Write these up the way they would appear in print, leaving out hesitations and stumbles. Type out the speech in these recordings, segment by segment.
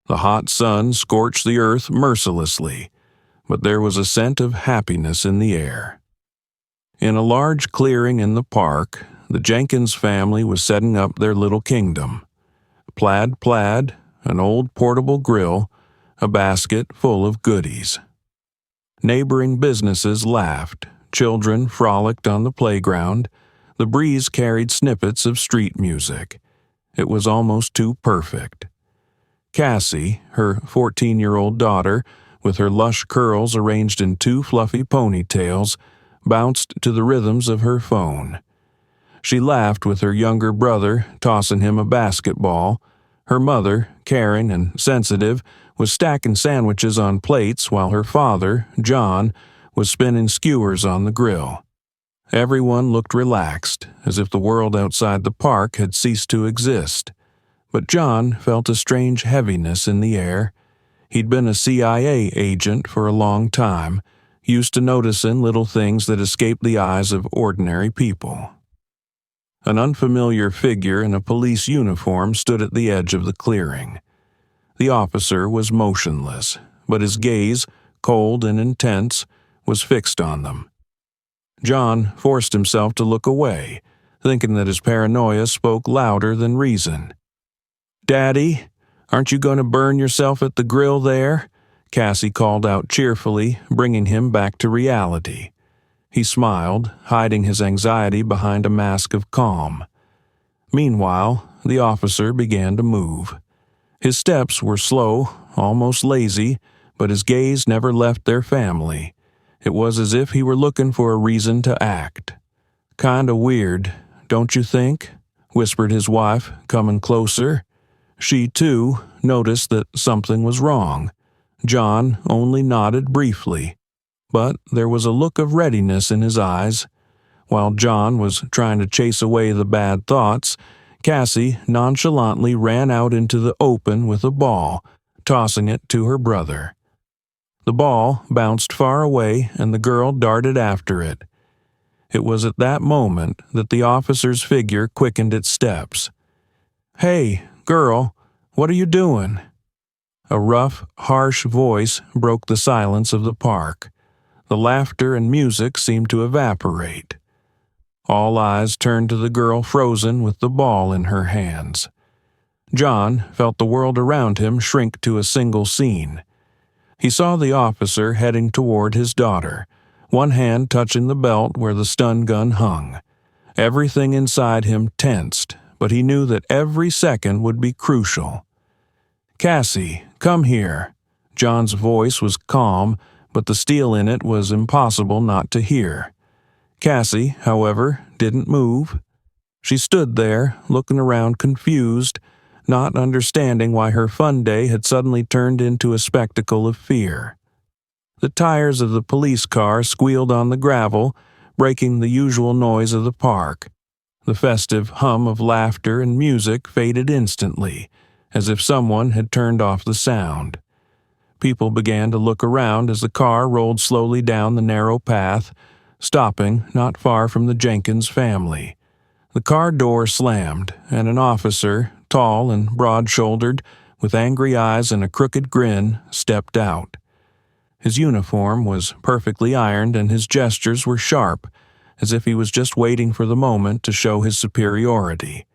The hot sun scorched the earth mercilessly, but there was a scent of happiness in the air. In a large clearing in the park, the Jenkins family was setting up their little kingdom. Plaid, an old portable grill, a basket full of goodies. Neighboring businesses laughed, children frolicked on the playground, the breeze carried snippets of street music. It was almost too perfect. Cassie, her 14-year-old daughter, with her lush curls arranged in two fluffy ponytails, bounced to the rhythms of her phone. She laughed with her younger brother, tossing him a basketball. Her mother, caring and sensitive, was stacking sandwiches on plates while her father, John, was spinning skewers on the grill. Everyone looked relaxed, as if the world outside the park had ceased to exist. But John felt a strange heaviness in the air. He'd been a CIA agent for a long time, used to noticing little things that escaped the eyes of ordinary people. An unfamiliar figure in a police uniform stood at the edge of the clearing. The officer was motionless, but his gaze, cold and intense, was fixed on them. John forced himself to look away, thinking that his paranoia spoke louder than reason. "Daddy, aren't you going to burn yourself at the grill there?" Cassie called out cheerfully, bringing him back to reality. He smiled, hiding his anxiety behind a mask of calm. Meanwhile, the officer began to move. His steps were slow, almost lazy, but his gaze never left their family. It was as if he were looking for a reason to act. "Kinda weird, don't you think?" whispered his wife, coming closer. She, too, noticed that something was wrong. John only nodded briefly, but there was a look of readiness in his eyes. While John was trying to chase away the bad thoughts, Cassie nonchalantly ran out into the open with a ball, tossing it to her brother. The ball bounced far away and the girl darted after it. It was at that moment that the officer's figure quickened its steps. "Hey, girl, what are you doing?" A rough, harsh voice broke the silence of the park. The laughter and music seemed to evaporate. All eyes turned to the girl frozen with the ball in her hands. John felt the world around him shrink to a single scene. He saw the officer heading toward his daughter, one hand touching the belt where the stun gun hung. Everything inside him tensed, but he knew that every second would be crucial. "Cassie, come here." John's voice was calm, but the steel in it was impossible not to hear. Cassie, however, didn't move. She stood there, looking around confused, not understanding why her fun day had suddenly turned into a spectacle of fear. The tires of the police car squealed on the gravel, breaking the usual noise of the park. The festive hum of laughter and music faded instantly, as if someone had turned off the sound. People began to look around as the car rolled slowly down the narrow path, stopping not far from the Jenkins family. The car door slammed, and an officer, tall and broad-shouldered, with angry eyes and a crooked grin, stepped out. His uniform was perfectly ironed and his gestures were sharp, as if he was just waiting for the moment to show his superiority.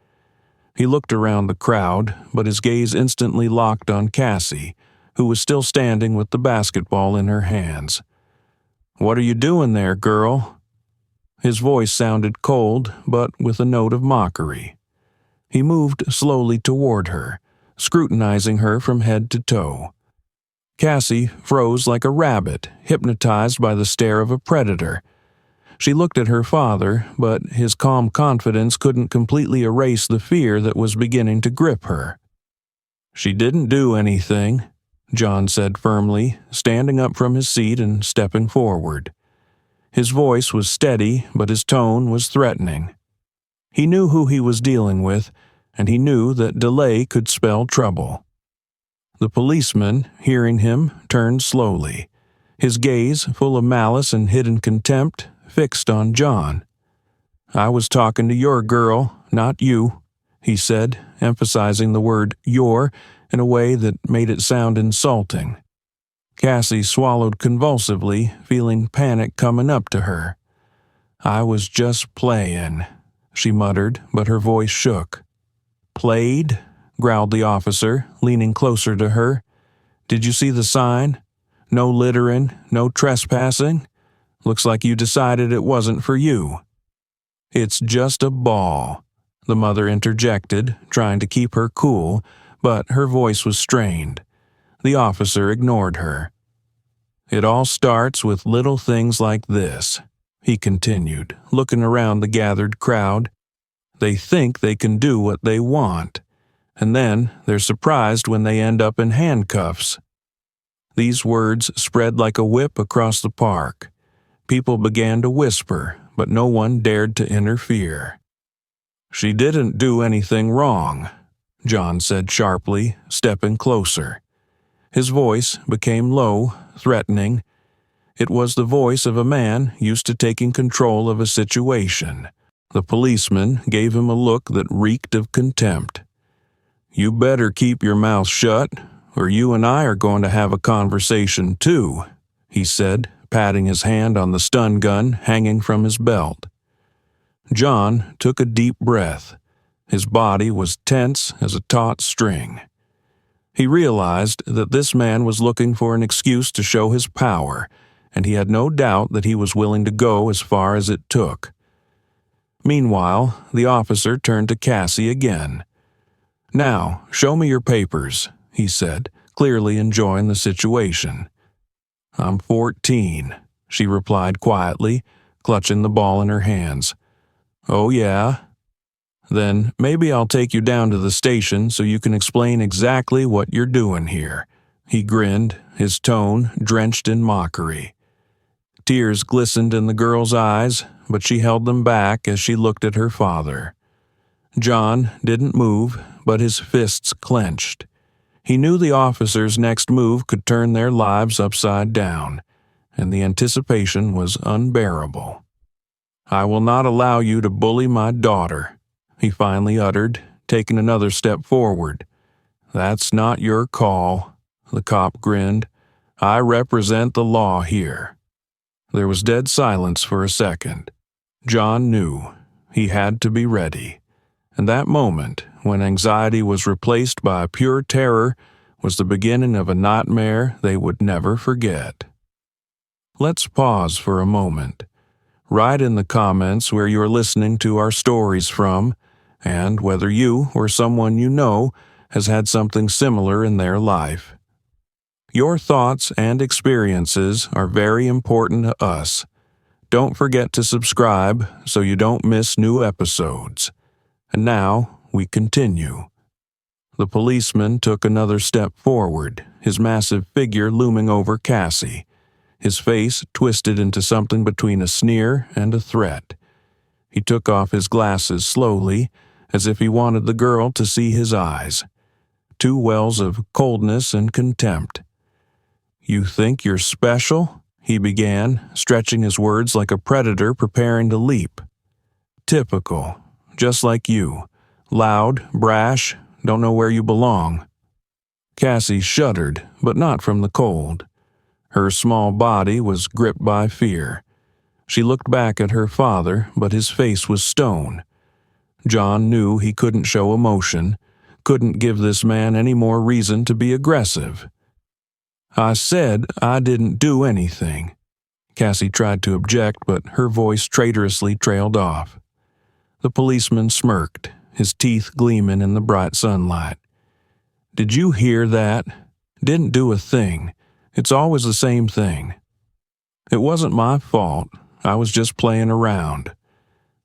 He looked around the crowd, but his gaze instantly locked on Cassie, who was still standing with the basketball in her hands. "What are you doing there, girl?" His voice sounded cold, but with a note of mockery. He moved slowly toward her, scrutinizing her from head to toe. Cassie froze like a rabbit, hypnotized by the stare of a predator. She looked at her father, but his calm confidence couldn't completely erase the fear that was beginning to grip her. "She didn't do anything," John said firmly, standing up from his seat and stepping forward. His voice was steady, but his tone was threatening. He knew who he was dealing with, and he knew that delay could spell trouble. The policeman, hearing him, turned slowly, his gaze, full of malice and hidden contempt, fixed on John. "I was talking to your girl, not you," he said, emphasizing the word "your" in a way that made it sound insulting. Cassie swallowed convulsively, feeling panic coming up to her. "I was just playing," she muttered, but her voice shook. "Played?" growled the officer, leaning closer to her. "Did you see the sign? No littering, no trespassing? Looks like you decided it wasn't for you." "It's just a ball," the mother interjected, trying to keep her cool, but her voice was strained. The officer ignored her. "It all starts with little things like this," he continued, looking around the gathered crowd. "They think they can do what they want, and then they're surprised when they end up in handcuffs." These words spread like a whip across the park. People began to whisper, but no one dared to interfere. "She didn't do anything wrong," John said sharply, stepping closer. His voice became low, threatening. It was the voice of a man used to taking control of a situation. The policeman gave him a look that reeked of contempt. "You better keep your mouth shut, or you and I are going to have a conversation too," he said, patting his hand on the stun gun hanging from his belt. John took a deep breath. His body was tense as a taut string. He realized that this man was looking for an excuse to show his power, and he had no doubt that he was willing to go as far as it took. Meanwhile, the officer turned to Cassie again. "Now, show me your papers," he said, clearly enjoying the situation. "I'm 14, she replied quietly, clutching the ball in her hands. "Oh, yeah? Then maybe I'll take you down to the station so you can explain exactly what you're doing here," he grinned, his tone drenched in mockery. Tears glistened in the girl's eyes, but she held them back as she looked at her father. John didn't move, but his fists clenched. He knew the officer's next move could turn their lives upside down, and the anticipation was unbearable. "I will not allow you to bully my daughter," he finally uttered, taking another step forward. "That's not your call," the cop grinned. "I represent the law here." There was dead silence for a second. John knew he had to be ready, and that moment, when anxiety was replaced by pure terror, was the beginning of a nightmare they would never forget. Let's pause for a moment. Write in the comments where you're listening to our stories from, and whether you or someone you know has had something similar in their life. Your thoughts and experiences are very important to us. Don't forget to subscribe so you don't miss new episodes. And now we continue. The policeman took another step forward, his massive figure looming over Cassie, his face twisted into something between a sneer and a threat. He took off his glasses slowly, as if he wanted the girl to see his eyes. Two wells of coldness and contempt. "You think you're special?" he began, stretching his words like a predator preparing to leap. "Typical. Just like you. Loud, brash, don't know where you belong." Cassie shuddered, but not from the cold. Her small body was gripped by fear. She looked back at her father, but his face was stone. John knew he couldn't show emotion, couldn't give this man any more reason to be aggressive. "I said I didn't do anything." Cassie tried to object, but her voice traitorously trailed off. The policeman smirked, his teeth gleaming in the bright sunlight. "Did you hear that? Didn't do a thing. It's always the same thing. It wasn't my fault. I was just playing around.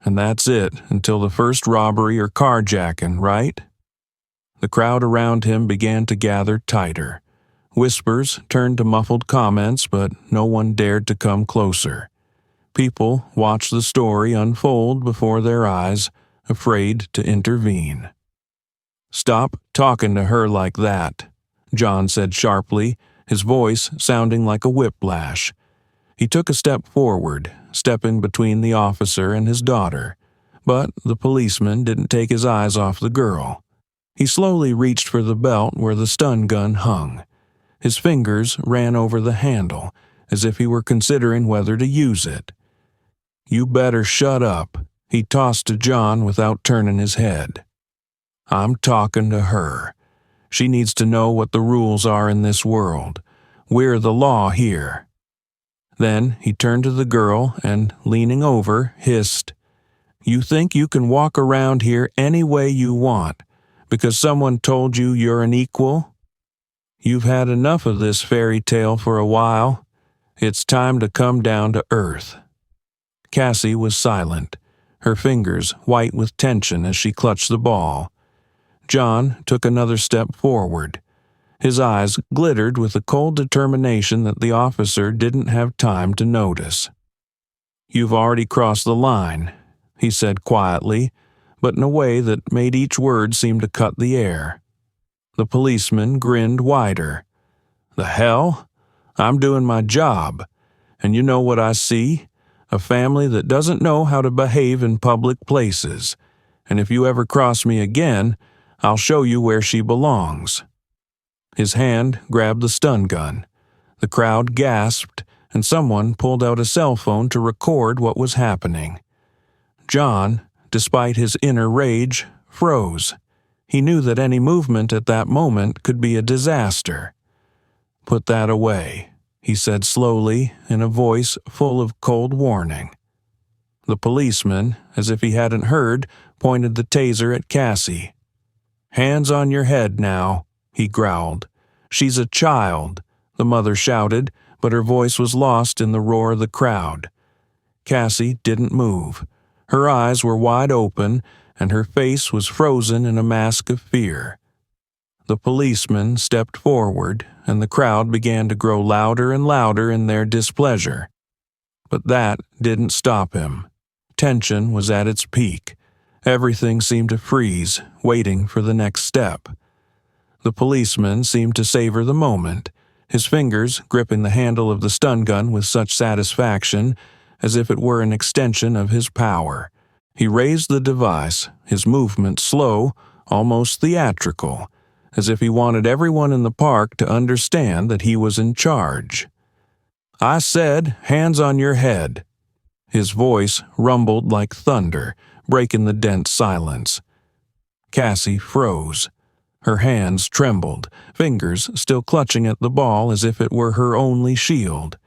And that's it until the first robbery or carjacking, right?" The crowd around him began to gather tighter. Whispers turned to muffled comments, but no one dared to come closer. People watched the story unfold before their eyes, afraid to intervene. "Stop talking to her like that," John said sharply, his voice sounding like a whiplash. He took a step forward, stepping between the officer and his daughter, but the policeman didn't take his eyes off the girl. He slowly reached for the belt where the stun gun hung. His fingers ran over the handle, as if he were considering whether to use it. "You better shut up," he tossed to John without turning his head. "I'm talking to her. She needs to know what the rules are in this world. We're the law here." Then he turned to the girl and, leaning over, hissed, "You think you can walk around here any way you want because someone told you you're an equal? You've had enough of this fairy tale for a while. It's time to come down to earth." Cassie was silent, her fingers white with tension as she clutched the ball. John took another step forward. His eyes glittered with the cold determination that the officer didn't have time to notice. "You've already crossed the line," he said quietly, but in a way that made each word seem to cut the air. The policeman grinned wider. "The hell? I'm doing my job. And you know what I see? A family that doesn't know how to behave in public places. And if you ever cross me again, I'll show you where she belongs." His hand grabbed the stun gun. The crowd gasped, and someone pulled out a cell phone to record what was happening. John, despite his inner rage, froze. He knew that any movement at that moment could be a disaster. "Put that away," he said slowly in a voice full of cold warning. The policeman, as if he hadn't heard, pointed the taser at Cassie. "Hands on your head now," he growled. "She's a child," the mother shouted, but her voice was lost in the roar of the crowd. Cassie didn't move. Her eyes were wide open, and her face was frozen in a mask of fear. The policeman stepped forward, and the crowd began to grow louder and louder in their displeasure. But that didn't stop him. Tension was at its peak. Everything seemed to freeze, waiting for the next step. The policeman seemed to savor the moment, his fingers gripping the handle of the stun gun with such satisfaction, as if it were an extension of his power. He raised the device, his movement slow, almost theatrical, as if he wanted everyone in the park to understand that he was in charge. "I said, hands on your head." His voice rumbled like thunder, breaking the dense silence. Cassie froze. Her hands trembled, fingers still clutching at the ball as if it were her only shield.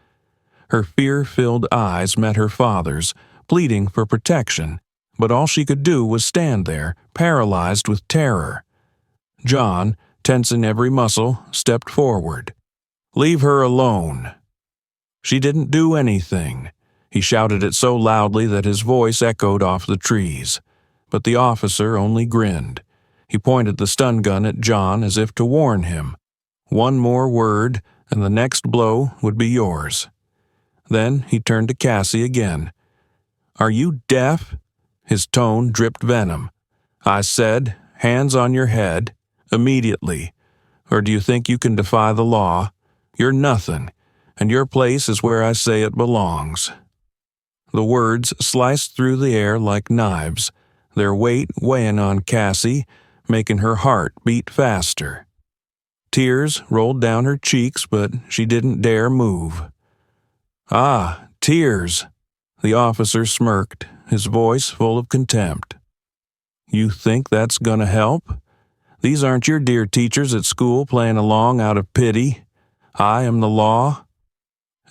Her fear-filled eyes met her father's, pleading for protection, but all she could do was stand there, paralyzed with terror. John, tensing every muscle, stepped forward. "Leave her alone." "She didn't do anything." He shouted it so loudly that his voice echoed off the trees. But the officer only grinned. He pointed the stun gun at John as if to warn him. "One more word, and the next blow would be yours." Then he turned to Cassie again. "Are you deaf?" His tone dripped venom. "I said, hands on your head, immediately. Or do you think you can defy the law? You're nothing, and your place is where I say it belongs." The words sliced through the air like knives, their weight weighing on Cassie, making her heart beat faster. Tears rolled down her cheeks, but she didn't dare move. "Ah, tears," the officer smirked, his voice full of contempt. "You think that's gonna help? These aren't your dear teachers at school playing along out of pity. I am the law."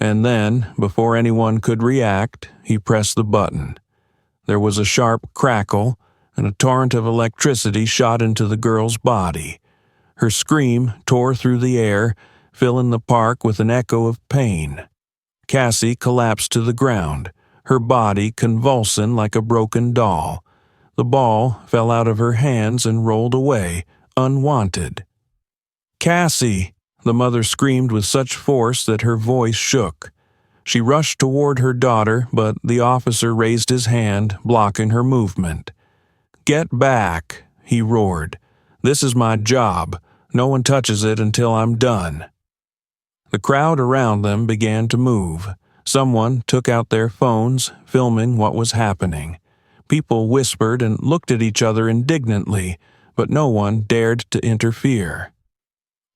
And then, before anyone could react, he pressed the button. There was a sharp crackle, and a torrent of electricity shot into the girl's body. Her scream tore through the air, filling the park with an echo of pain. Cassie collapsed to the ground, her body convulsing like a broken doll. The ball fell out of her hands and rolled away, unwanted. "Cassie!" The mother screamed with such force that her voice shook. She rushed toward her daughter, but the officer raised his hand, blocking her movement. "Get back!" he roared. "This is my job. No one touches it until I'm done." The crowd around them began to move. Someone took out their phones, filming what was happening. People whispered and looked at each other indignantly, but no one dared to interfere.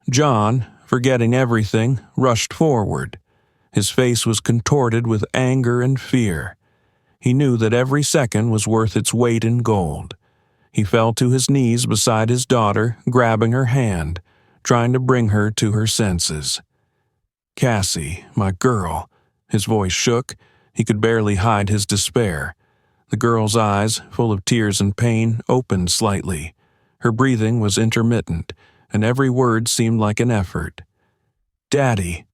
John, forgetting everything, rushed forward. His face was contorted with anger and fear. He knew that every second was worth its weight in gold. He fell to his knees beside his daughter, grabbing her hand, trying to bring her to her senses. "Cassie, my girl." His voice shook. He could barely hide his despair. The girl's eyes, full of tears and pain, opened slightly. Her breathing was intermittent, and every word seemed like an effort. "Daddy.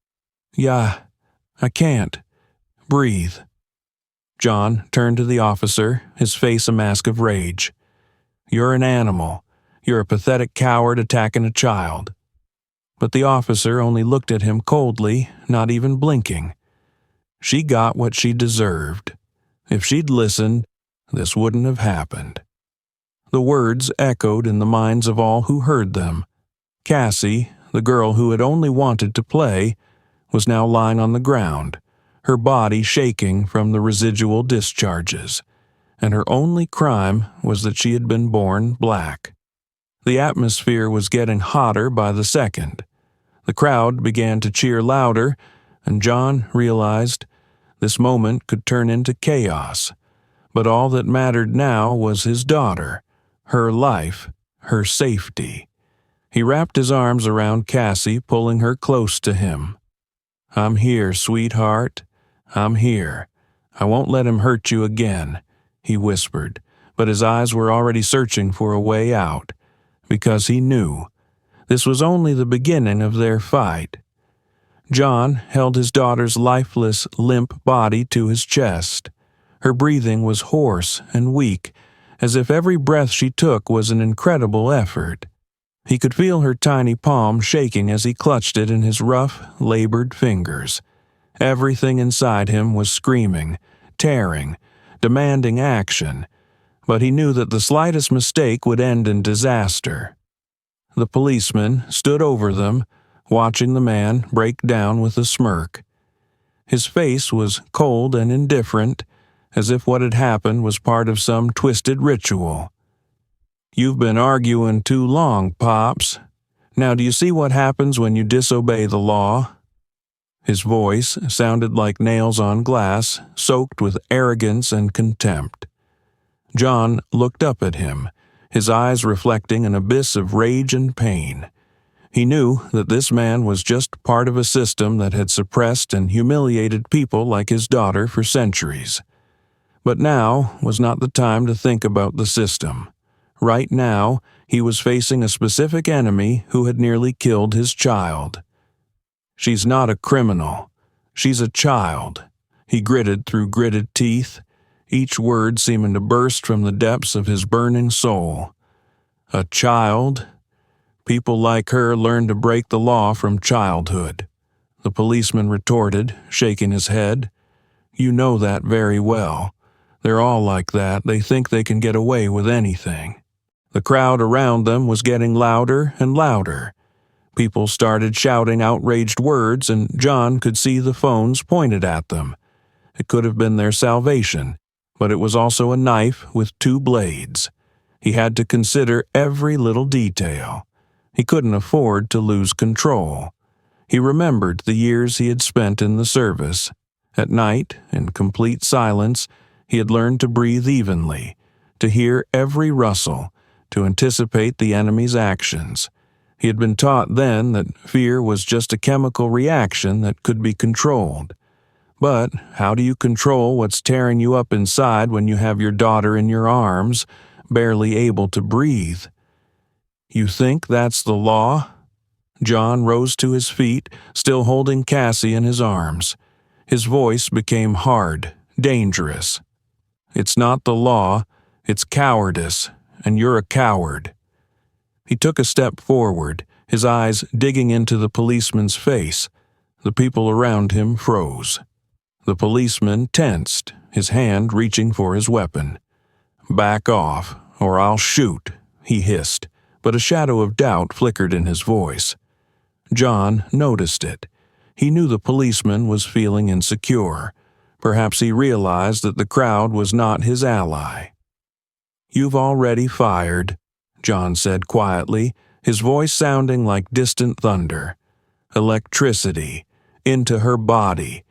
Yeah, I can't. Breathe." John turned to the officer, his face a mask of rage. "You're an animal. You're a pathetic coward attacking a child." But the officer only looked at him coldly, not even blinking. She got what she deserved. If she'd listened, this wouldn't have happened. The words echoed in the minds of all who heard them. Cassie, the girl who had only wanted to play, was now lying on the ground, her body shaking from the residual discharges, and her only crime was that she had been born black. The atmosphere was getting hotter by the second. The crowd began to cheer louder, and John realized this moment could turn into chaos. But all that mattered now was his daughter, her life, her safety. He wrapped his arms around Cassie, pulling her close to him. "I'm here, sweetheart. I'm here. I won't let him hurt you again," he whispered, but his eyes were already searching for a way out, because he knew this was only the beginning of their fight. John held his daughter's lifeless, limp body to his chest. Her breathing was hoarse and weak, as if every breath she took was an incredible effort. He could feel her tiny palm shaking as he clutched it in his rough, labored fingers. Everything inside him was screaming, tearing, demanding action, but he knew that the slightest mistake would end in disaster. The policeman stood over them, watching the man break down with a smirk. His face was cold and indifferent, as if what had happened was part of some twisted ritual. "You've been arguing too long, Pops. Now do you see what happens when you disobey the law?" His voice sounded like nails on glass, soaked with arrogance and contempt. John looked up at him, his eyes reflecting an abyss of rage and pain. He knew that this man was just part of a system that had suppressed and humiliated people like his daughter for centuries. But now was not the time to think about the system. Right now, he was facing a specific enemy who had nearly killed his child. "She's not a criminal. She's a child," he gritted through gritted teeth, each word seeming to burst from the depths of his burning soul. "A child? People like her learn to break the law from childhood," the policeman retorted, shaking his head. "You know that very well. They're all like that. They think they can get away with anything." The crowd around them was getting louder and louder. People started shouting outraged words, and John could see the phones pointed at them. It could have been their salvation, but it was also a knife with two blades. He had to consider every little detail. He couldn't afford to lose control. He remembered the years he had spent in the service. At night, in complete silence, he had learned to breathe evenly, to hear every rustle, to anticipate the enemy's actions. He had been taught then that fear was just a chemical reaction that could be controlled. But how do you control what's tearing you up inside when you have your daughter in your arms, barely able to breathe? "You think that's the law?" John rose to his feet, still holding Cassie in his arms. His voice became hard, dangerous. "It's not the law, it's cowardice, and you're a coward." He took a step forward, his eyes digging into the policeman's face. The people around him froze. The policeman tensed, his hand reaching for his weapon. "Back off, or I'll shoot," he hissed, but a shadow of doubt flickered in his voice. John noticed it. He knew the policeman was feeling insecure. Perhaps he realized that the crowd was not his ally. "You've already fired." John said quietly, his voice sounding like distant thunder. Electricity. Into her body.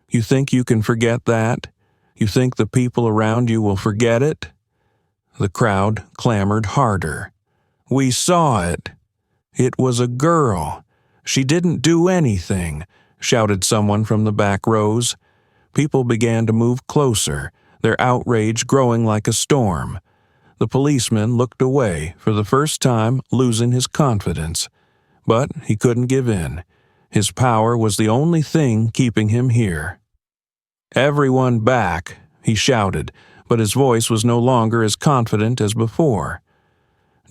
You think you can forget that? You think the people around you will forget it? The crowd clamored harder. We saw it. It was a girl. She didn't do anything, shouted someone from the back rows. People began to move closer, their outrage growing like a storm. The policeman looked away, for the first time losing his confidence. But he couldn't give in. His power was the only thing keeping him here. Everyone back, he shouted, but his voice was no longer as confident as before.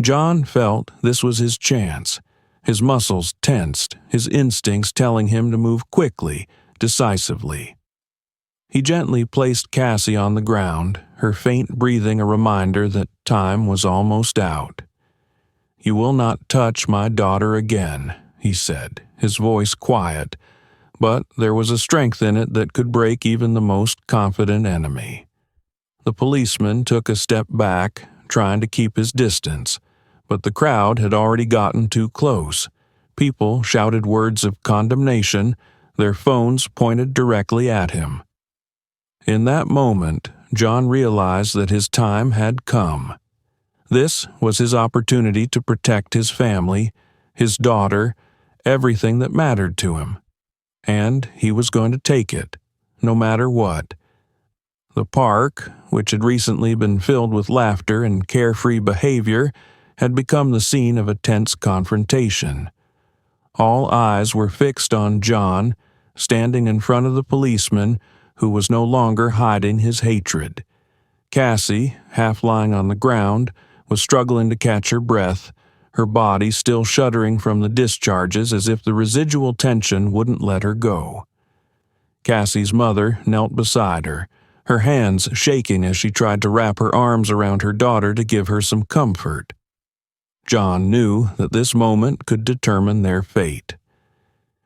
John felt this was his chance. His muscles tensed, his instincts telling him to move quickly, decisively. He gently placed Cassie on the ground, her faint breathing a reminder that time was almost out. You will not touch my daughter again, he said, his voice quiet, but there was a strength in it that could break even the most confident enemy. The policeman took a step back, trying to keep his distance, but the crowd had already gotten too close. People shouted words of condemnation, their phones pointed directly at him. In that moment, John realized that his time had come. This was his opportunity to protect his family, his daughter, everything that mattered to him. And he was going to take it, no matter what. The park, which had recently been filled with laughter and carefree behavior, had become the scene of a tense confrontation. All eyes were fixed on John, standing in front of the policeman, who was no longer hiding his hatred. Cassie, half lying on the ground, was struggling to catch her breath, her body still shuddering from the discharges as if the residual tension wouldn't let her go. Cassie's mother knelt beside her, her hands shaking as she tried to wrap her arms around her daughter to give her some comfort. John knew that this moment could determine their fate.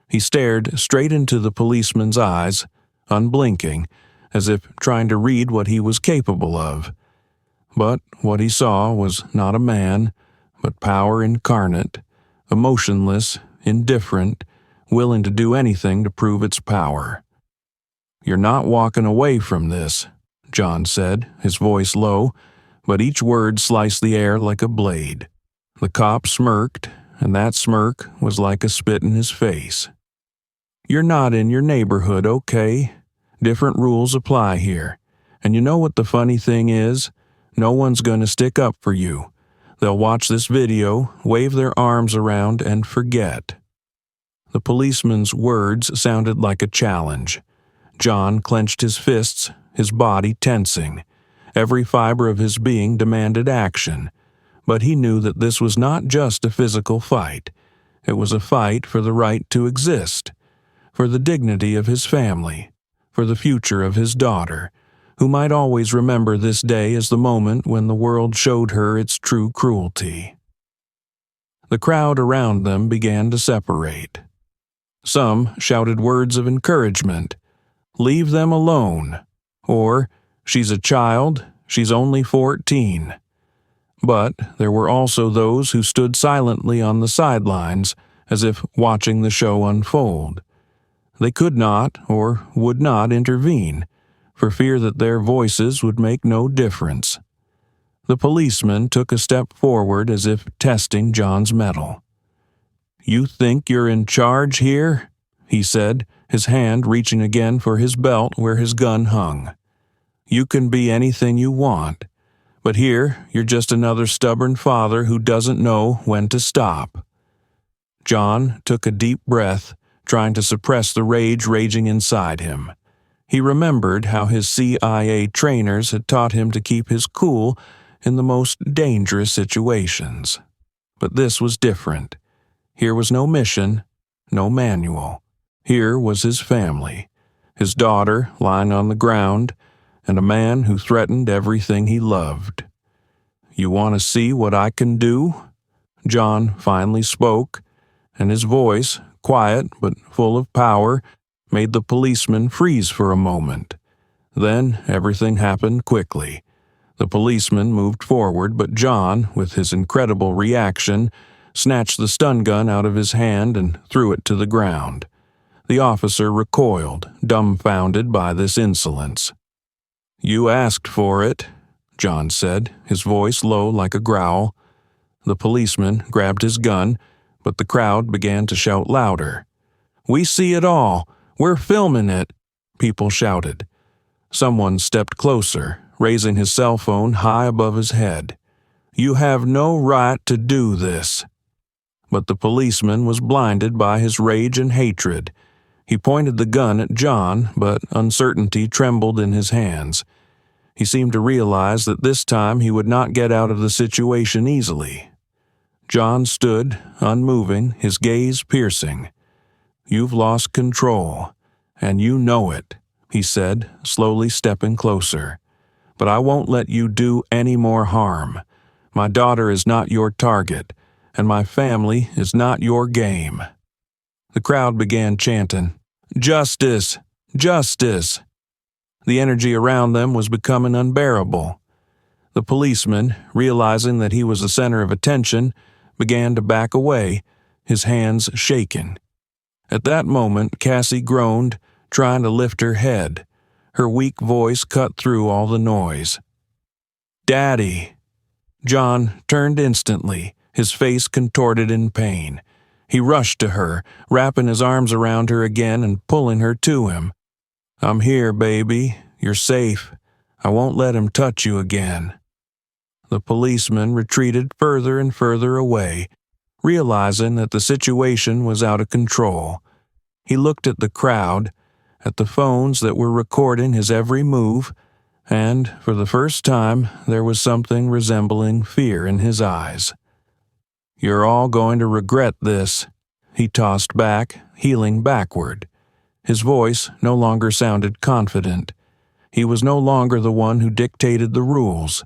He stared straight into the policeman's eyes, unblinking, as if trying to read what he was capable of. But what he saw was not a man, but power incarnate, emotionless, indifferent, willing to do anything to prove its power. You're not walking away from this, John said, his voice low, but each word sliced the air like a blade. The cop smirked, and that smirk was like a spit in his face. You're not in your neighborhood, okay? Different rules apply here. And you know what the funny thing is? No one's going to stick up for you. They'll watch this video, wave their arms around, and forget. The policeman's words sounded like a challenge. John clenched his fists, his body tensing. Every fiber of his being demanded action. But he knew that this was not just a physical fight. It was a fight for the right to exist, for the dignity of his family, for the future of his daughter, who might always remember this day as the moment when the world showed her its true cruelty. The crowd around them began to separate. Some shouted words of encouragement, "Leave them alone," or "She's a child, she's only 14. But there were also those who stood silently on the sidelines, as if watching the show unfold. They could not or would not intervene, for fear that their voices would make no difference. The policeman took a step forward as if testing John's mettle. "You think you're in charge here?" he said, his hand reaching again for his belt where his gun hung. "You can be anything you want, but here you're just another stubborn father who doesn't know when to stop." John took a deep breath, trying to suppress the rage raging inside him. He remembered how his CIA trainers had taught him to keep his cool in the most dangerous situations. But this was different. Here was no mission, no manual. Here was his family, his daughter lying on the ground, and a man who threatened everything he loved. "You want to see what I can do?" John finally spoke, and his voice, quiet but full of power, made the policeman freeze for a moment. Then everything happened quickly. The policeman moved forward, but John, with his incredible reaction, snatched the stun gun out of his hand and threw it to the ground. The officer recoiled, dumbfounded by this insolence. "You asked for it," John said, his voice low like a growl. The policeman grabbed his gun, but the crowd began to shout louder. "We see it all! We're filming it!" people shouted. Someone stepped closer, raising his cell phone high above his head. "You have no right to do this." But the policeman was blinded by his rage and hatred. He pointed the gun at John, but uncertainty trembled in his hands. He seemed to realize that this time he would not get out of the situation easily. John stood, unmoving, his gaze piercing. "You've lost control, and you know it," he said, slowly stepping closer. "But I won't let you do any more harm. My daughter is not your target, and my family is not your game." The crowd began chanting, "Justice! Justice!" The energy around them was becoming unbearable. The policeman, realizing that he was the center of attention, began to back away, his hands shaking. At that moment, Cassie groaned, trying to lift her head. Her weak voice cut through all the noise. "Daddy!" John turned instantly, his face contorted in pain. He rushed to her, wrapping his arms around her again and pulling her to him. "I'm here, baby. You're safe. I won't let him touch you again." The policeman retreated further and further away, realizing that the situation was out of control. He looked at the crowd, at the phones that were recording his every move, and, for the first time, there was something resembling fear in his eyes. "You're all going to regret this," he tossed back, heeling backward. His voice no longer sounded confident. He was no longer the one who dictated the rules.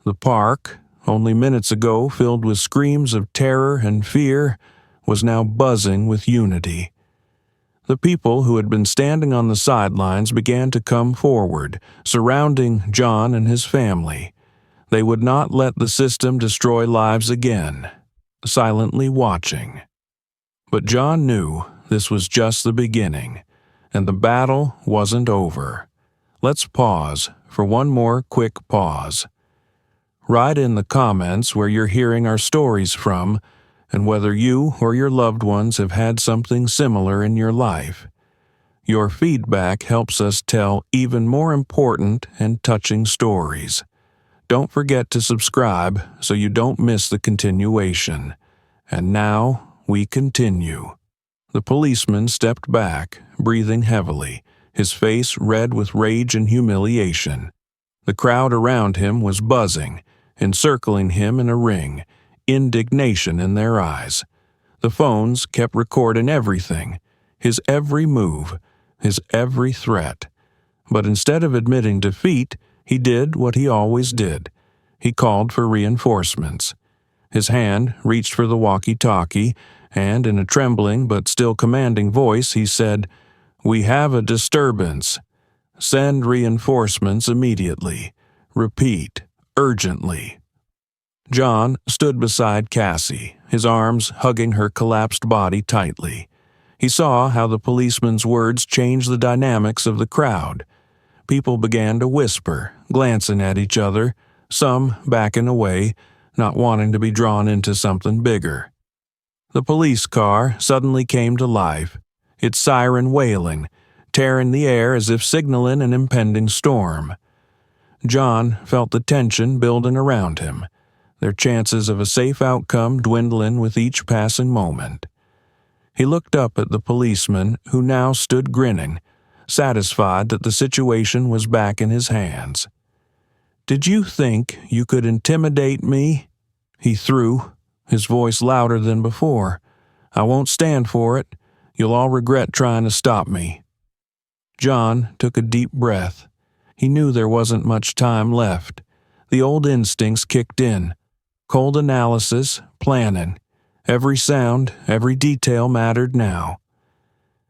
The park, only minutes ago filled with screams of terror and fear, was now buzzing with unity. The people who had been standing on the sidelines began to come forward, surrounding John and his family. They would not let the system destroy lives again, silently watching. But John knew this was just the beginning, and the battle wasn't over. Let's pause for one more quick pause. Write in the comments where you're hearing our stories from, and whether you or your loved ones have had something similar in your life. Your feedback helps us tell even more important and touching stories. Don't forget to subscribe so you don't miss the continuation. And now we continue. The policeman stepped back, breathing heavily, his face red with rage and humiliation. The crowd around him was buzzing, encircling him in a ring, indignation in their eyes. The phones kept recording everything, his every move, his every threat. But instead of admitting defeat, he did what he always did. He called for reinforcements. His hand reached for the walkie-talkie, and in a trembling but still commanding voice he said, "We have a disturbance. Send reinforcements immediately. Repeat, urgently." John stood beside Cassie, his arms hugging her collapsed body tightly. He saw how the policeman's words changed the dynamics of the crowd. People began to whisper, glancing at each other, some backing away, not wanting to be drawn into something bigger. The police car suddenly came to life, its siren wailing, tearing the air as if signaling an impending storm. John felt the tension building around him, their chances of a safe outcome dwindling with each passing moment. He looked up at the policeman, who now stood grinning, satisfied that the situation was back in his hands. "Did you think you could intimidate me?" he threw, his voice louder than before. "I won't stand for it. You'll all regret trying to stop me." John took a deep breath. He knew there wasn't much time left. The old instincts kicked in. Cold analysis, planning. Every sound, every detail mattered now.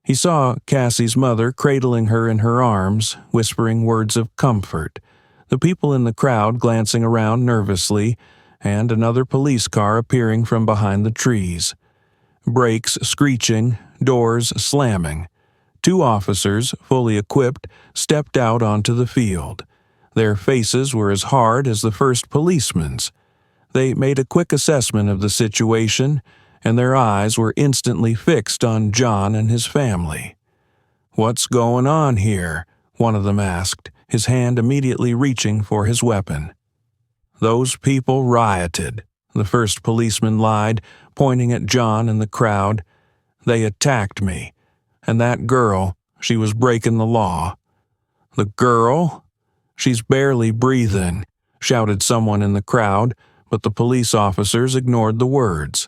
He saw Cassie's mother cradling her in her arms, whispering words of comfort, the people in the crowd glancing around nervously, and another police car appearing from behind the trees. Brakes screeching, doors slamming. 2 officers, fully equipped, stepped out onto the field. Their faces were as hard as the first policeman's. They made a quick assessment of the situation, and their eyes were instantly fixed on John and his family. "What's going on here?" one of them asked, his hand immediately reaching for his weapon. "Those people rioted," the first policeman lied, pointing at John and the crowd. "They attacked me. And that girl, she was breaking the law." "The girl? She's barely breathing," shouted someone in the crowd, but the police officers ignored the words.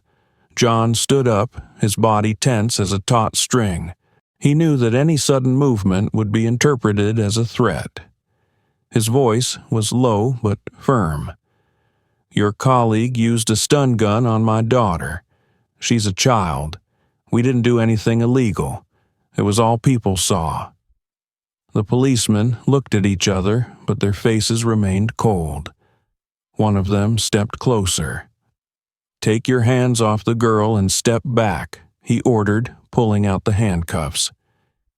John stood up, his body tense as a taut string. He knew that any sudden movement would be interpreted as a threat. His voice was low but firm. "Your colleague used a stun gun on my daughter. She's a child. We didn't do anything illegal. It was all people saw." The policemen looked at each other, but their faces remained cold. One of them stepped closer. "Take your hands off the girl and step back," he ordered, pulling out the handcuffs.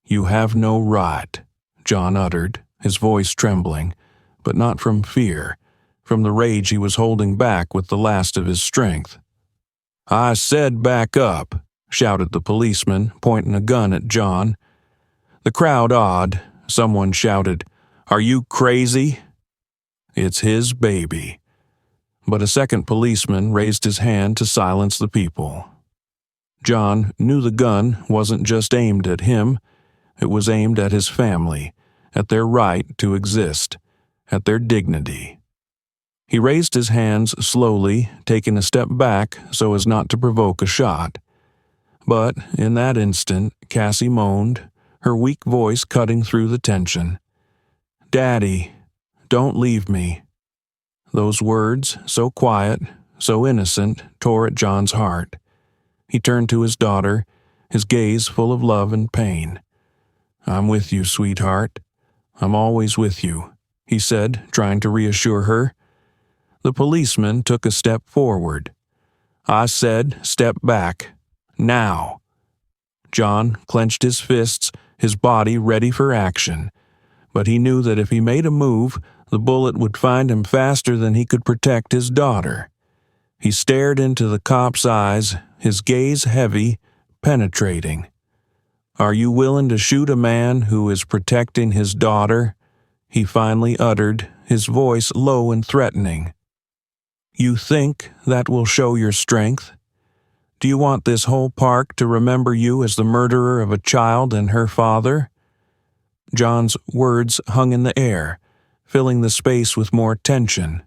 "You have no right," John uttered, his voice trembling, but not from fear, from the rage he was holding back with the last of his strength. "I said back up," shouted the policeman, pointing a gun at John. The crowd awed. Someone shouted, "Are you crazy?" "It's his baby." But a second policeman raised his hand to silence the people. John knew the gun wasn't just aimed at him. It was aimed at his family, at their right to exist, at their dignity. He raised his hands slowly, taking a step back so as not to provoke a shot. But in that instant, Cassie moaned, her weak voice cutting through the tension. "Daddy, don't leave me." Those words, so quiet, so innocent, tore at John's heart. He turned to his daughter, his gaze full of love and pain. "I'm with you, sweetheart. I'm always with you," he said, trying to reassure her. The policeman took a step forward. "I said step back. Now." John clenched his fists, his body ready for action. But he knew that if he made a move, the bullet would find him faster than he could protect his daughter. He stared into the cop's eyes, his gaze heavy, penetrating. "Are you willing to shoot a man who is protecting his daughter?" he finally uttered, his voice low and threatening. "You think that will show your strength? Do you want this whole park to remember you as the murderer of a child and her father?" John's words hung in the air, filling the space with more tension.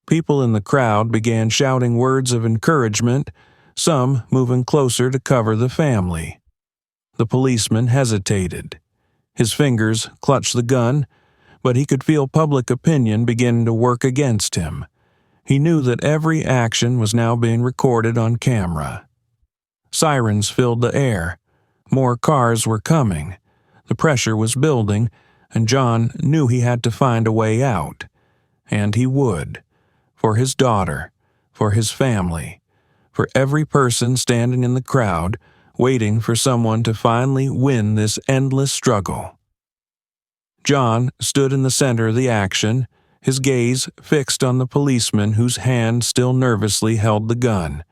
People in the crowd began shouting words of encouragement, some moving closer to cover the family. The policeman hesitated. His fingers clutched the gun, but he could feel public opinion begin to work against him. He knew that every action was now being recorded on camera. Sirens filled the air. More cars were coming. The pressure was building, and John knew he had to find a way out. And he would. For his daughter, for his family, for every person standing in the crowd, waiting for someone to finally win this endless struggle. John stood in the center of the action, his gaze fixed on the policeman whose hand still nervously held the gun.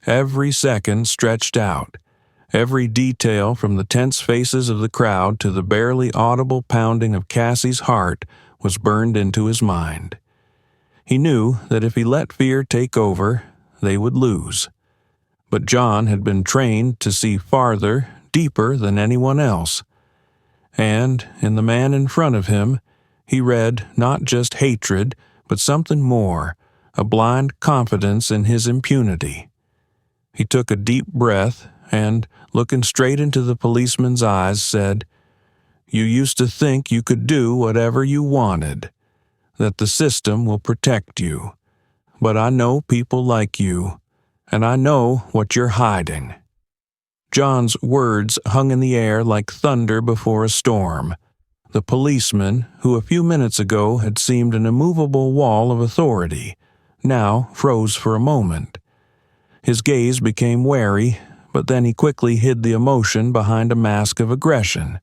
Every second stretched out. Every detail from the tense faces of the crowd to the barely audible pounding of Cassie's heart was burned into his mind. He knew that if he let fear take over, they would lose. But John had been trained to see farther, deeper than anyone else. And in the man in front of him, he read not just hatred, but something more, a blind confidence in his impunity. He took a deep breath and, looking straight into the policeman's eyes, said, "You used to think you could do whatever you wanted, that the system will protect you. But I know people like you, and I know what you're hiding." John's words hung in the air like thunder before a storm. The policeman, who a few minutes ago had seemed an immovable wall of authority, now froze for a moment. His gaze became wary, but then he quickly hid the emotion behind a mask of aggression.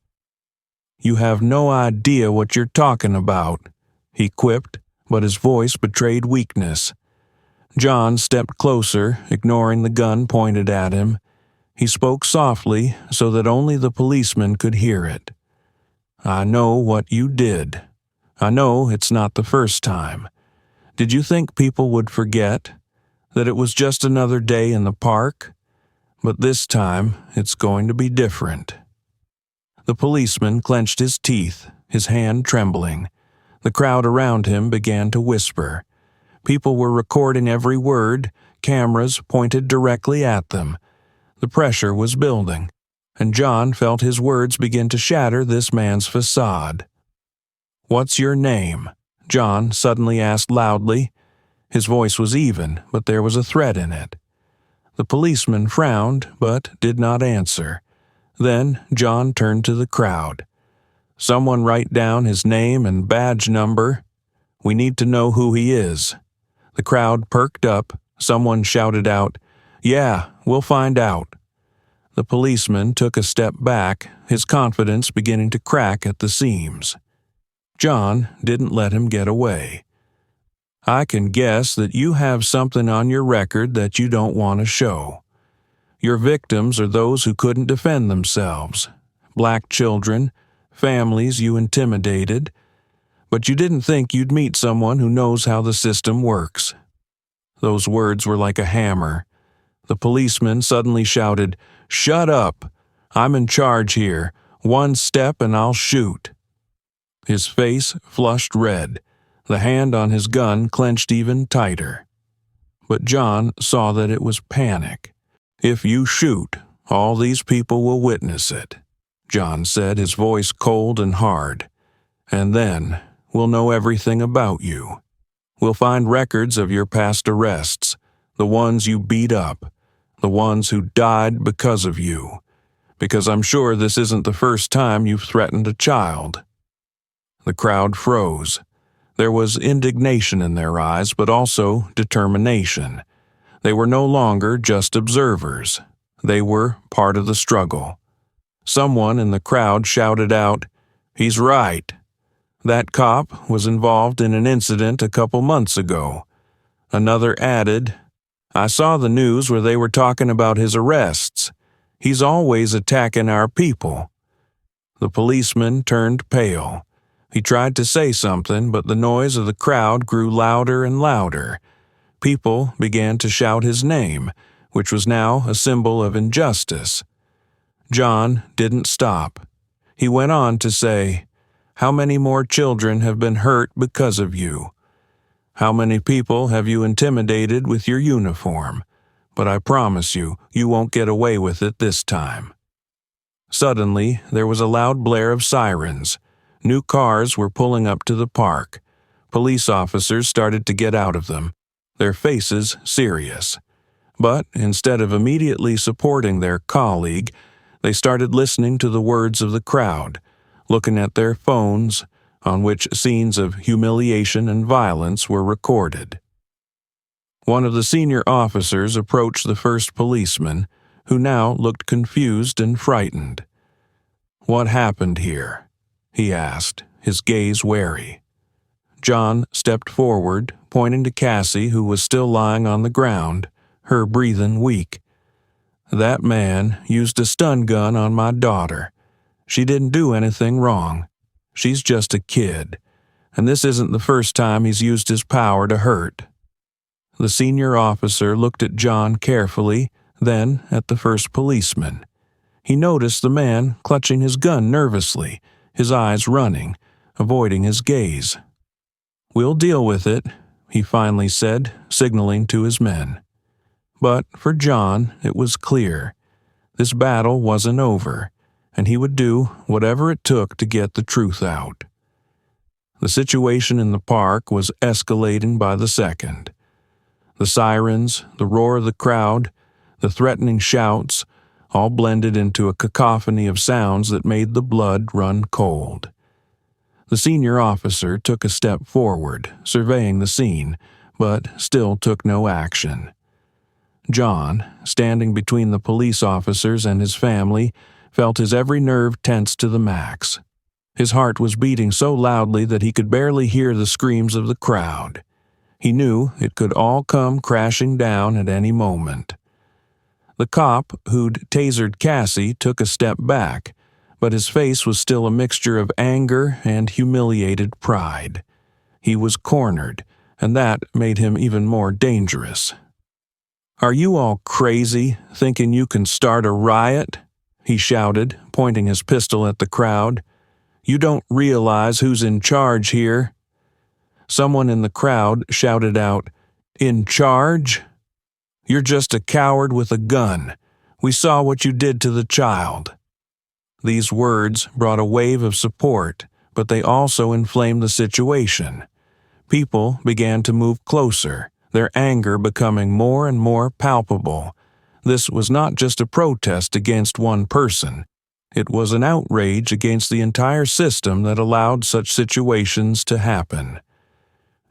"You have no idea what you're talking about," he quipped, but his voice betrayed weakness. John stepped closer, ignoring the gun pointed at him. He spoke softly so that only the policeman could hear it. "I know what you did. I know it's not the first time. Did you think people would forget? That it was just another day in the park? But this time, it's going to be different." The policeman clenched his teeth, his hand trembling. The crowd around him began to whisper. People were recording every word, cameras pointed directly at them. The pressure was building, and John felt his words begin to shatter this man's facade. "What's your name?" John suddenly asked loudly. His voice was even, but there was a threat in it. The policeman frowned, but did not answer. Then John turned to the crowd. "Someone write down his name and badge number. We need to know who he is." The crowd perked up. Someone shouted out, "Yeah, we'll find out." The policeman took a step back, his confidence beginning to crack at the seams. John didn't let him get away. "I can guess that you have something on your record that you don't want to show. Your victims are those who couldn't defend themselves, black children, families you intimidated, but you didn't think you'd meet someone who knows how the system works." Those words were like a hammer. The policeman suddenly shouted, "Shut up! I'm in charge here. One step and I'll shoot." His face flushed red. The hand on his gun clenched even tighter. But John saw that it was panic. "If you shoot, all these people will witness it," John said, his voice cold and hard. "And then we'll know everything about you. We'll find records of your past arrests, the ones you beat up, the ones who died because of you, because I'm sure this isn't the first time you've threatened a child." The crowd froze. There was indignation in their eyes, but also determination. They were no longer just observers. They were part of the struggle. Someone in the crowd shouted out, "He's right. That cop was involved in an incident a couple months ago." Another added, "I saw the news where they were talking about his arrests. He's always attacking our people." The policeman turned pale. He tried to say something, but the noise of the crowd grew louder and louder. People began to shout his name, which was now a symbol of injustice. John didn't stop. He went on to say, "How many more children have been hurt because of you? How many people have you intimidated with your uniform? But I promise you, you won't get away with it this time." Suddenly, there was a loud blare of sirens. New cars were pulling up to the park. Police officers started to get out of them, their faces serious. But instead of immediately supporting their colleague, they started listening to the words of the crowd, looking at their phones, on which scenes of humiliation and violence were recorded. One of the senior officers approached the first policeman, who now looked confused and frightened. "What happened here?" he asked, his gaze wary. John stepped forward, pointing to Cassie, who was still lying on the ground, her breathing weak. "That man used a stun gun on my daughter. She didn't do anything wrong. She's just a kid, and this isn't the first time he's used his power to hurt." The senior officer looked at John carefully, then at the first policeman. He noticed the man clutching his gun nervously, his eyes running, avoiding his gaze. "We'll deal with it," he finally said, signaling to his men. But for John, it was clear. This battle wasn't over, and he would do whatever it took to get the truth out. The situation in the park was escalating by the second. The sirens, the roar of the crowd, the threatening shouts, all blended into a cacophony of sounds that made the blood run cold. The senior officer took a step forward, surveying the scene, but still took no action. John, standing between the police officers and his family, felt his every nerve tense to the max. His heart was beating so loudly that he could barely hear the screams of the crowd. He knew it could all come crashing down at any moment. The cop who'd tasered Cassie took a step back, but his face was still a mixture of anger and humiliated pride. He was cornered, and that made him even more dangerous. "Are you all crazy, thinking you can start a riot?" he shouted, pointing his pistol at the crowd. "You don't realize who's in charge here." Someone in the crowd shouted out, "In charge? You're just a coward with a gun. We saw what you did to the child." These words brought a wave of support, but they also inflamed the situation. People began to move closer, their anger becoming more and more palpable. This was not just a protest against one person. It was an outrage against the entire system that allowed such situations to happen.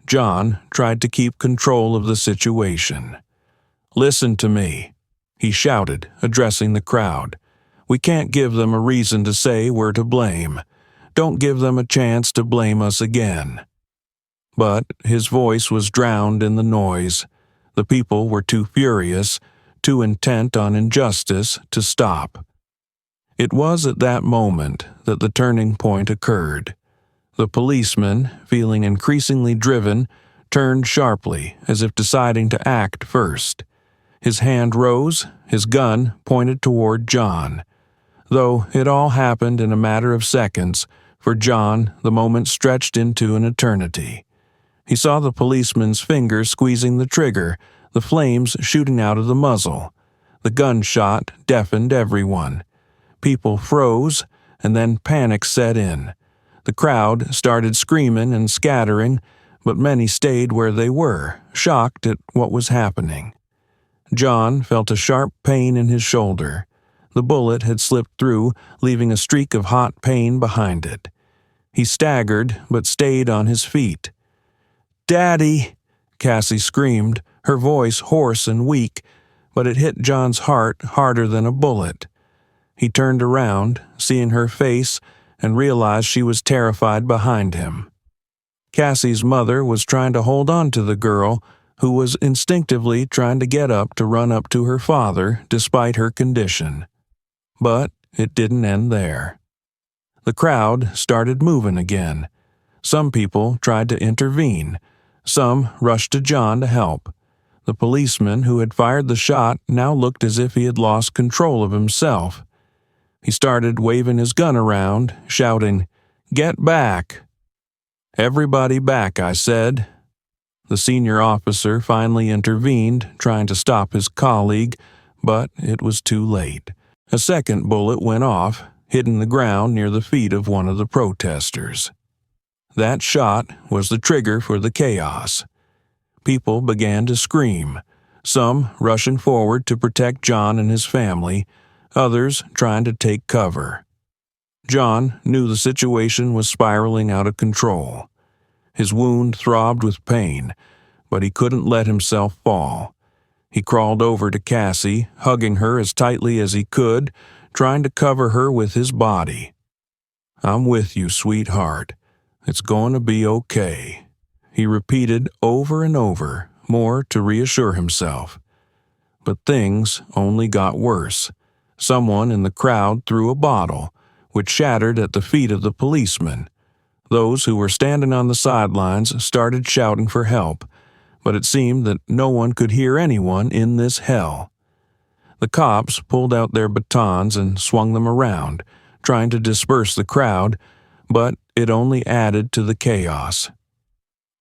John tried to keep control of the situation. "Listen to me," he shouted, addressing the crowd. "We can't give them a reason to say we're to blame. Don't give them a chance to blame us again." But his voice was drowned in the noise. The people were too furious, too intent on injustice to stop. It was at that moment that the turning point occurred. The policeman, feeling increasingly driven, turned sharply, as if deciding to act first. His hand rose, his gun pointed toward John. Though it all happened in a matter of seconds, for John the moment stretched into an eternity. He saw the policeman's fingers squeezing the trigger, the flames shooting out of the muzzle. The gunshot deafened everyone. People froze, and then panic set in. The crowd started screaming and scattering, but many stayed where they were, shocked at what was happening. John felt a sharp pain in his shoulder. The bullet had slipped through, leaving a streak of hot pain behind it. He staggered, but stayed on his feet. "Daddy!" Cassie screamed, her voice hoarse and weak, but it hit John's heart harder than a bullet. He turned around, seeing her face, and realized she was terrified behind him. Cassie's mother was trying to hold on to the girl, who was instinctively trying to get up to run up to her father despite her condition. But it didn't end there. The crowd started moving again. Some people tried to intervene. Some rushed to John to help. The policeman who had fired the shot now looked as if he had lost control of himself. He started waving his gun around, shouting, "Get back!" "Everybody back," I said. The senior officer finally intervened, trying to stop his colleague, but it was too late. A second bullet went off, hitting the ground near the feet of one of the protesters. That shot was the trigger for the chaos. People began to scream, some rushing forward to protect John and his family, others trying to take cover. John knew the situation was spiraling out of control. His wound throbbed with pain, but he couldn't let himself fall. He crawled over to Cassie, hugging her as tightly as he could, trying to cover her with his body. "I'm with you, sweetheart. It's going to be okay," he repeated over and over, more to reassure himself. But things only got worse. Someone in the crowd threw a bottle, which shattered at the feet of the policeman. Those who were standing on the sidelines started shouting for help, but it seemed that no one could hear anyone in this hell. The cops pulled out their batons and swung them around, trying to disperse the crowd, but it only added to the chaos.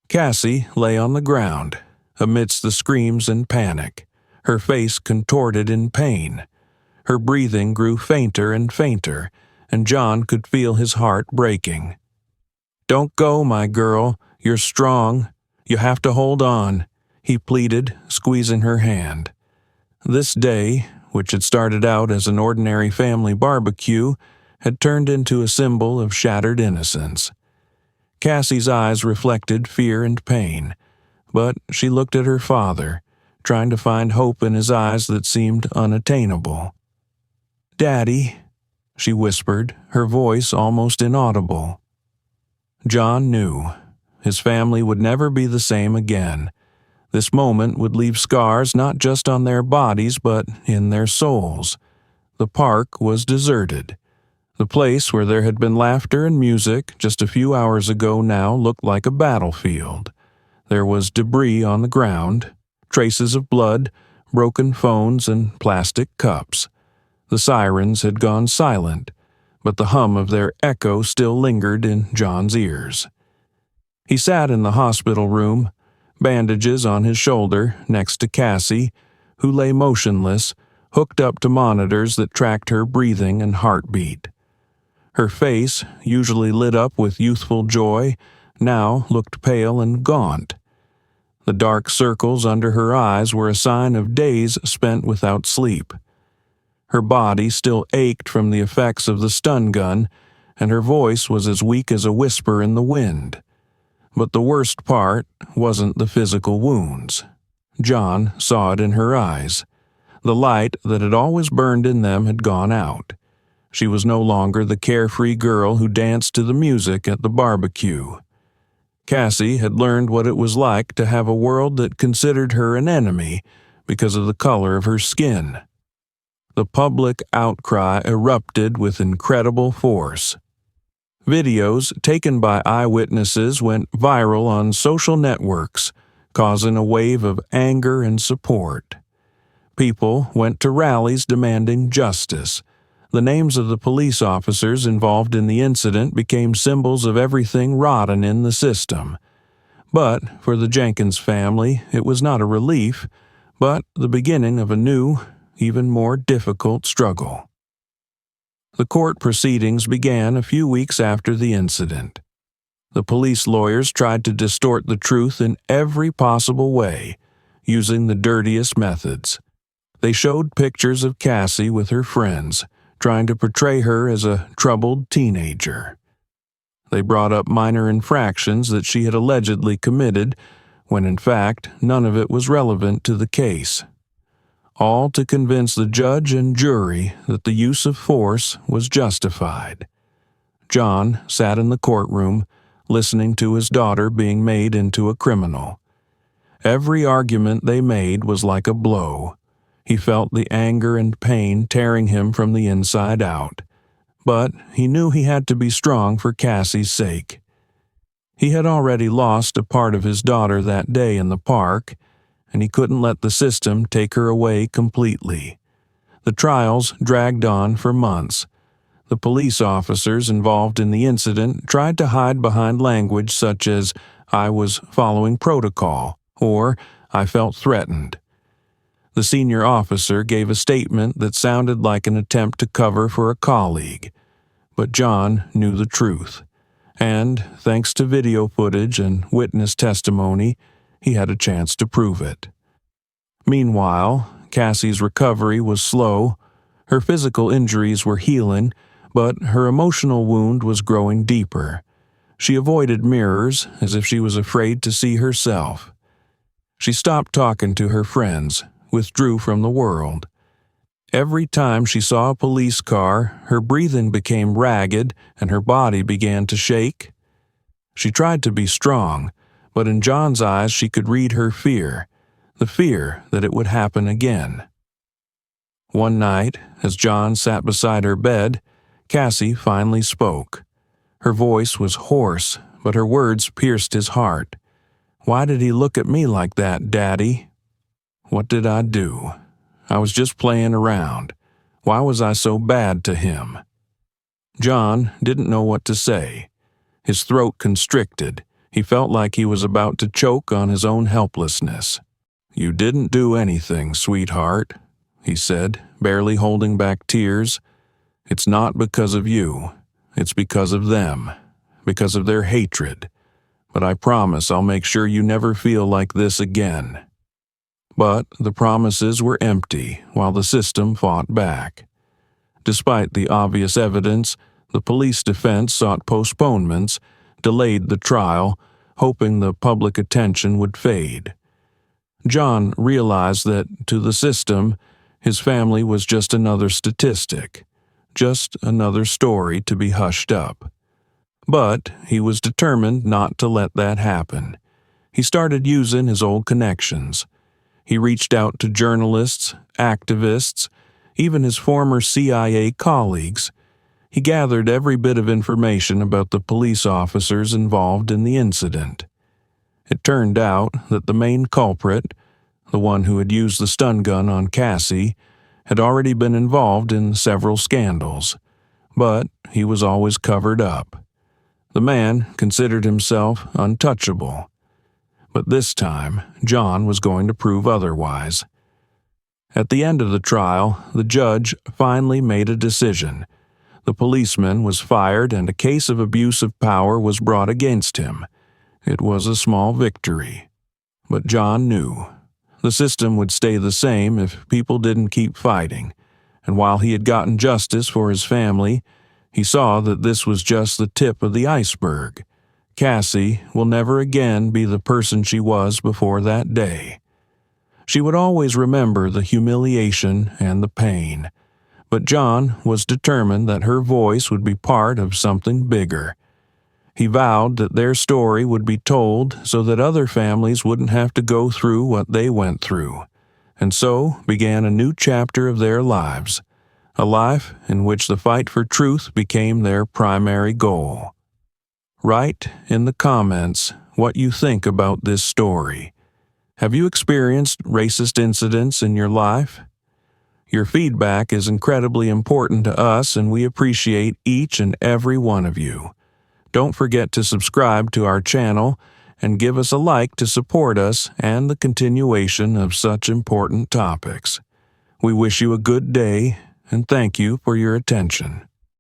Cassie lay on the ground, amidst the screams and panic, her face contorted in pain. Her breathing grew fainter and fainter, and John could feel his heart breaking. "Don't go, my girl. You're strong. You have to hold on," he pleaded, squeezing her hand. This day, which had started out as an ordinary family barbecue, had turned into a symbol of shattered innocence. Cassie's eyes reflected fear and pain, but she looked at her father, trying to find hope in his eyes that seemed unattainable. "Daddy," she whispered, her voice almost inaudible. John knew. His family would never be the same again. This moment would leave scars not just on their bodies but in their souls. The park was deserted. The place where there had been laughter and music just a few hours ago now looked like a battlefield. There was debris on the ground, traces of blood, broken phones, and plastic cups. The sirens had gone silent, but the hum of their echo still lingered in John's ears. He sat in the hospital room, bandages on his shoulder, next to Cassie, who lay motionless, hooked up to monitors that tracked her breathing and heartbeat. Her face, usually lit up with youthful joy, now looked pale and gaunt. The dark circles under her eyes were a sign of days spent without sleep. Her body still ached from the effects of the stun gun, and her voice was as weak as a whisper in the wind. But the worst part wasn't the physical wounds. John saw it in her eyes. The light that had always burned in them had gone out. She was no longer the carefree girl who danced to the music at the barbecue. Cassie had learned what it was like to have a world that considered her an enemy because of the color of her skin. The public outcry erupted with incredible force. Videos taken by eyewitnesses went viral on social networks, causing a wave of anger and support. People went to rallies demanding justice. The names of the police officers involved in the incident became symbols of everything rotten in the system. But for the Jenkins family, it was not a relief, but the beginning of a new, even more difficult struggle. The court proceedings began a few weeks after the incident. The police lawyers tried to distort the truth in every possible way, using the dirtiest methods. They showed pictures of Cassie with her friends, trying to portray her as a troubled teenager. They brought up minor infractions that she had allegedly committed, when in fact none of it was relevant to the case. All to convince the judge and jury that the use of force was justified. John sat in the courtroom, listening to his daughter being made into a criminal. Every argument they made was like a blow. He felt the anger and pain tearing him from the inside out. But he knew he had to be strong for Cassie's sake. He had already lost a part of his daughter that day in the park, and he couldn't let the system take her away completely. The trials dragged on for months. The police officers involved in the incident tried to hide behind language such as, "I was following protocol," or "I felt threatened." The senior officer gave a statement that sounded like an attempt to cover for a colleague. But John knew the truth, and thanks to video footage and witness testimony, he had a chance to prove it. Meanwhile, Cassie's recovery was slow. Her physical injuries were healing, but her emotional wound was growing deeper. She avoided mirrors as if she was afraid to see herself. She stopped talking to her friends, withdrew from the world. Every time she saw a police car, her breathing became ragged and her body began to shake. She tried to be strong, but in John's eyes she could read her fear, the fear that it would happen again. One night, as John sat beside her bed, Cassie finally spoke. Her voice was hoarse, but her words pierced his heart. "Why did he look at me like that, Daddy?" "What did I do? I was just playing around. Why was I so bad to him?" John didn't know what to say. His throat constricted. He felt like he was about to choke on his own helplessness. "You didn't do anything, sweetheart," he said, barely holding back tears. "It's not because of you. It's because of them, because of their hatred. But I promise I'll make sure you never feel like this again." But the promises were empty while the system fought back. Despite the obvious evidence, the police defense sought postponements, delayed the trial, hoping the public attention would fade. John realized that, to the system, his family was just another statistic, just another story to be hushed up. But he was determined not to let that happen. He started using his old connections. He reached out to journalists, activists, even his former CIA colleagues. He gathered every bit of information about the police officers involved in the incident. It turned out that the main culprit, the one who had used the stun gun on Cassie, had already been involved in several scandals, but he was always covered up. The man considered himself untouchable. But this time, John was going to prove otherwise. At the end of the trial, the judge finally made a decision. The policeman was fired and a case of abuse of power was brought against him. It was a small victory. But John knew. The system would stay the same if people didn't keep fighting, and while he had gotten justice for his family, he saw that this was just the tip of the iceberg. Cassie will never again be the person she was before that day. She would always remember the humiliation and the pain, but John was determined that her voice would be part of something bigger. He vowed that their story would be told so that other families wouldn't have to go through what they went through, and so began a new chapter of their lives, a life in which the fight for truth became their primary goal. Write in the comments what you think about this story. Have you experienced racist incidents in your life? Your feedback is incredibly important to us, and we appreciate each and every one of you. Don't forget to subscribe to our channel and give us a like to support us and the continuation of such important topics. We wish you a good day, and thank you for your attention.